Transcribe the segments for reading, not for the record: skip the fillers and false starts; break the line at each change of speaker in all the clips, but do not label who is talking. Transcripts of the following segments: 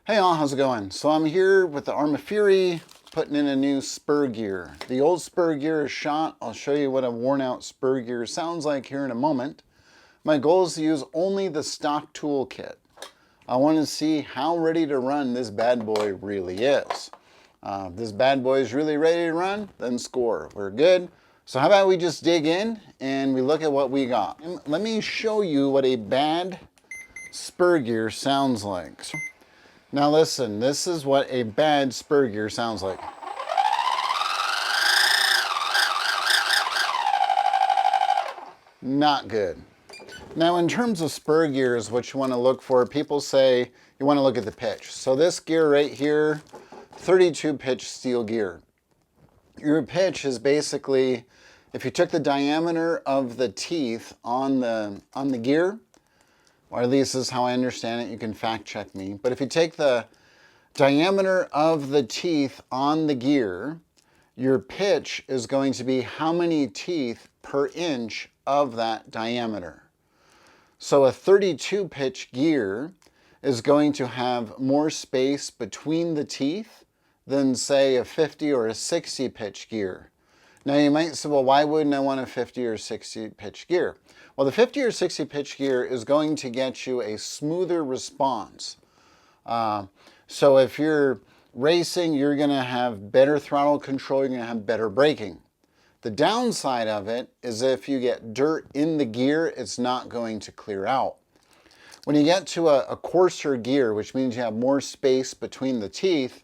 Hey all, how's it going? So I'm here with the ARRMA Fury, putting in a new Spur Gear. The old Spur Gear is shot. I'll show you what a worn out Spur Gear sounds like here in a moment. My goal is to use only the stock toolkit. I want to see how ready to run this bad boy really is. If this bad boy is really ready to run, then score. We're good. So how about we just dig in and we look at what we got. Let me show you what a bad Spur Gear sounds like. Now listen, this is what a bad Spur Gear sounds like. Not good. Now in terms of Spur Gears, what you want to look for, people say you want to look at the pitch. So this gear right here, 32 pitch steel gear. Your pitch is basically, if you took the diameter of the teeth on the gear, or at least this is how I understand it, you can fact check me. But if you take the diameter of the teeth on the gear, your pitch is going to be how many teeth per inch of that diameter. So a 32 pitch gear is going to have more space between the teeth than say a 50 or a 60 pitch gear. Now you might say, well, why wouldn't I want a 50 or 60 pitch gear? Well, the 50 or 60 pitch gear is going to get you a smoother response. So if you're racing, you're going to have better throttle control, you're going to have better braking. The downside of it is if you get dirt in the gear, it's not going to clear out. When you get to a coarser gear, which means you have more space between the teeth,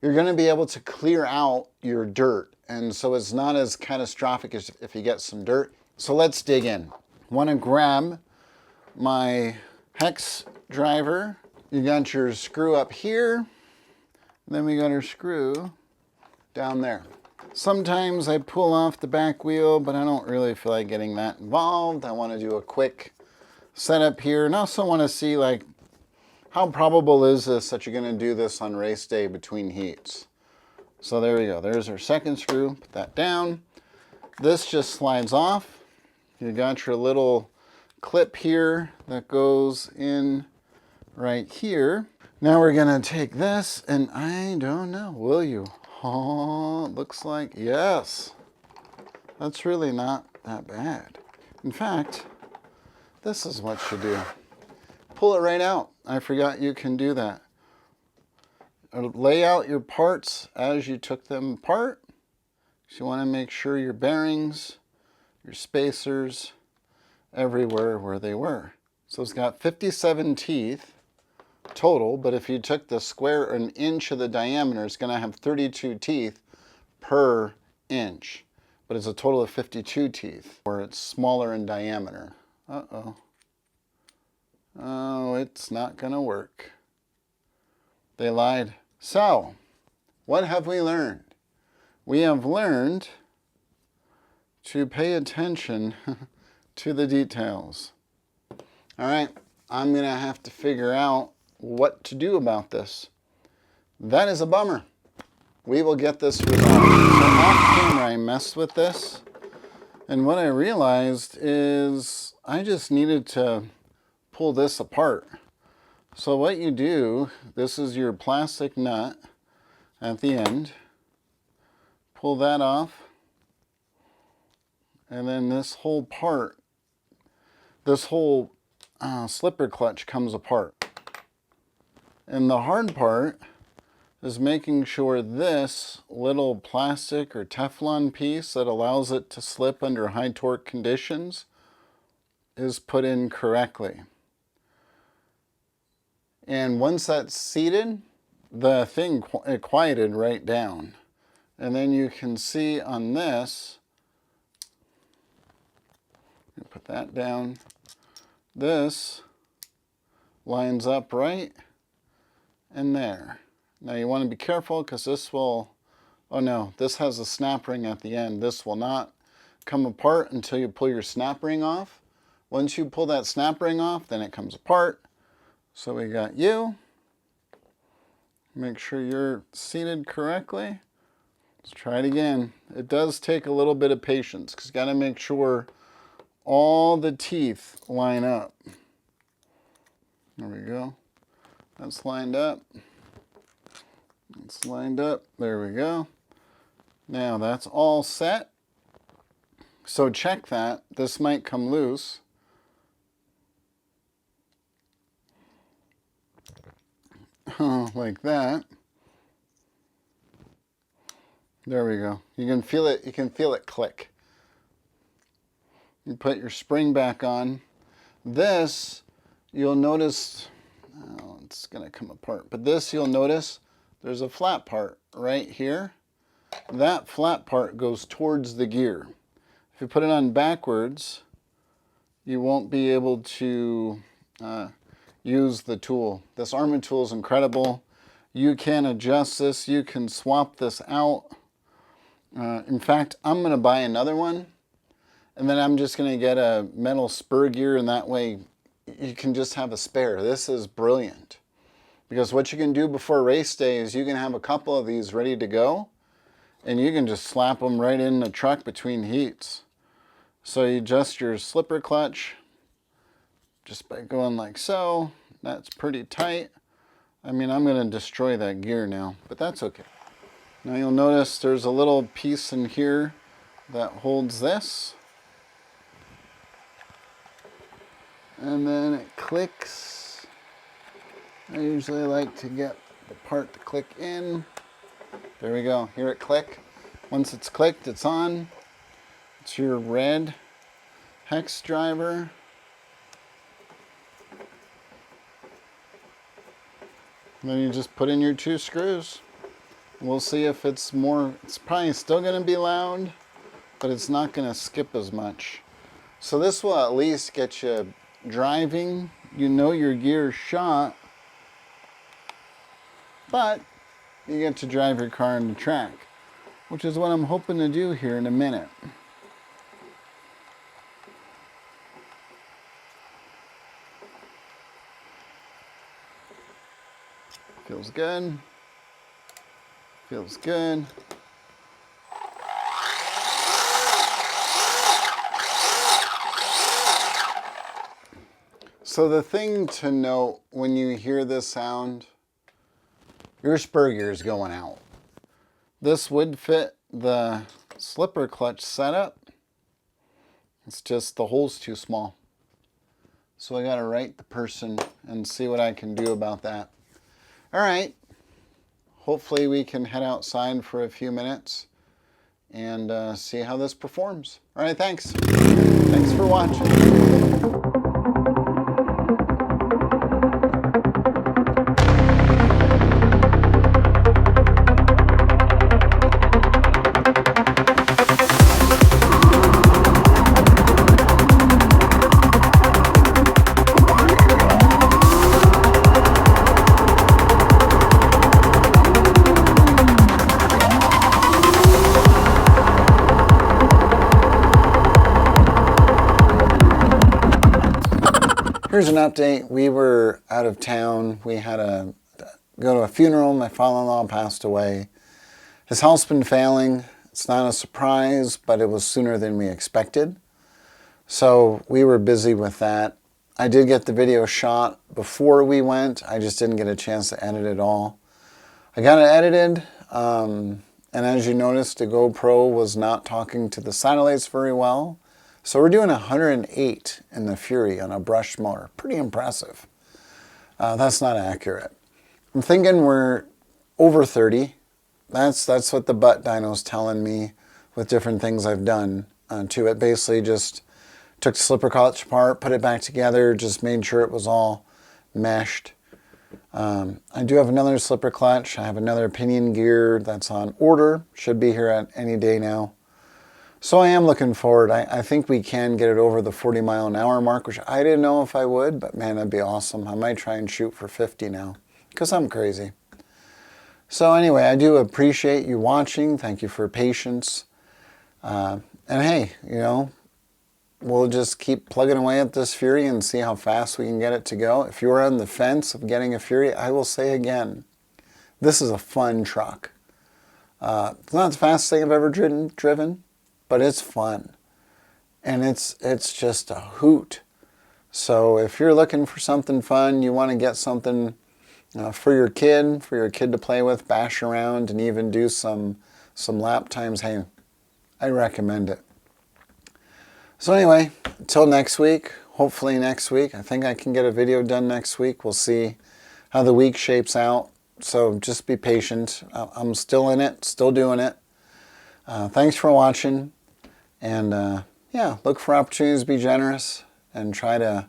you're going to be able to clear out your dirt. And so it's not as catastrophic as if you get some dirt. So let's dig in. I want to grab my hex driver. You got your screw up here. Then we got our screw down there. Sometimes I pull off the back wheel, but I don't really feel like getting that involved. I want to do a quick setup here, and also want to see like how probable is this that you're going to do this on race day between heats. So there we go. There's our second screw. Put that down. This just slides off. You got your little clip here that goes in right here. Now we're going to take this, and I don't know, will you? Oh, it looks like yes. That's really not that bad. In fact, this is what you do. Pull it right out. I forgot you can do that. Lay out your parts as you took them apart. So you want to make sure your bearings, your spacers, everywhere where they were. So it's got 57 teeth total, but if you took the square or an inch of the diameter, it's going to have 32 teeth per inch. But it's a total of 52 teeth, where it's smaller in diameter. Uh-oh. Oh, it's not going to work. They lied. So, what have we learned? We have learned to pay attention to the details. All right, I'm going to have to figure out what to do about this. That is a bummer. We will get this resolved. So off camera, I messed with this, and what I realized is I just needed to pull this apart. So what you do, this is your plastic nut at the end. Pull that off, and then this whole part, this whole slipper clutch comes apart. And the hard part is making sure this little plastic or Teflon piece that allows it to slip under high torque conditions is put in correctly. And once that's seated, the thing quieted right down. And then you can see on this, put that down, this lines up right and there. Now you want to be careful because this will, oh no, this has a snap ring at the end. This will not come apart until you pull your snap ring off. Once you pull that snap ring off, then it comes apart. So we got you. Make sure you're seated correctly. Let's try it again. It does take a little bit of patience because you got to make sure all the teeth line up. There we go. That's lined up. It's lined up. There we go. Now that's all set. So check that. This might come loose. Like that. There we go. You can feel it. You can feel it click. You put your spring back on. This, you'll notice, oh, it's going to come apart. But this, you'll notice there's a flat part right here. That flat part goes towards the gear. If you put it on backwards, you won't be able to use the tool. This ARRMA tool is incredible. You can adjust this. You can swap this out. In fact, I'm going to buy another one, and then I'm just going to get a metal Spur Gear, and that way you can just have a spare. This is brilliant, because what you can do before race day is you can have a couple of these ready to go, and you can just slap them right in the truck between heats. So you adjust your slipper clutch just by going like so. That's pretty tight. I mean, I'm going to destroy that gear now, but that's okay. Now you'll notice there's a little piece in here that holds this. And then it clicks. I usually like to get the part to click in. There we go. Hear it click. Once it's clicked, it's on. It's your red hex driver. And then you just put in your 2 screws. We'll see if it's more, it's probably still going to be loud, but it's not going to skip as much. So this will at least get you driving. You know your gear's shot, but you get to drive your car on the track, which is what I'm hoping to do here in a minute. Feels good. Feels good. So the thing to note when you hear this sound, your spur gear is going out. This would fit the slipper clutch setup. It's just the hole's too small. So I gotta write the person and see what I can do about that. All right. Hopefully we can head outside for a few minutes and see how this performs. All right, thanks. Thanks for watching. Here's an update. We were out of town. We had to go to a funeral. My father-in-law passed away. His health's been failing. It's not a surprise, but it was sooner than we expected. So we were busy with that. I did get the video shot before we went. I just didn't get a chance to edit it all. I got it edited, and as you noticed, the GoPro was not talking to the satellites very well. So we're doing 108 in the Fury on a brushed motor. Pretty impressive. That's not accurate. I'm thinking we're over 30. That's what the butt dyno's telling me with different things I've done to it. Basically just took the slipper clutch apart, put it back together, just made sure it was all meshed. I do have another slipper clutch. I have another pinion gear that's on order. Should be here at any day now. So I am looking forward. I think we can get it over the 40-mile-an-hour mark, which I didn't know if I would, but man, that'd be awesome. I might try and shoot for 50 now, because I'm crazy. So anyway, I do appreciate you watching. Thank you for your patience. And hey, you know, we'll just keep plugging away at this Fury and see how fast we can get it to go. If you're on the fence of getting a Fury, I will say again, this is a fun truck. It's not the fastest thing I've ever driven. But it's fun, and it's just a hoot. So if you're looking for something fun, you want to get something for your kid to play with, bash around, and even do some lap times. Hey, I recommend it. So anyway, until next week, hopefully next week. I think I can get a video done next week. We'll see how the week shapes out. So just be patient. I'm still in it, still doing it. Thanks for watching. And yeah, look for opportunities to be generous and try to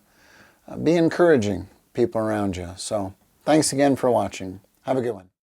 be encouraging people around you. So thanks again for watching. Have a good one.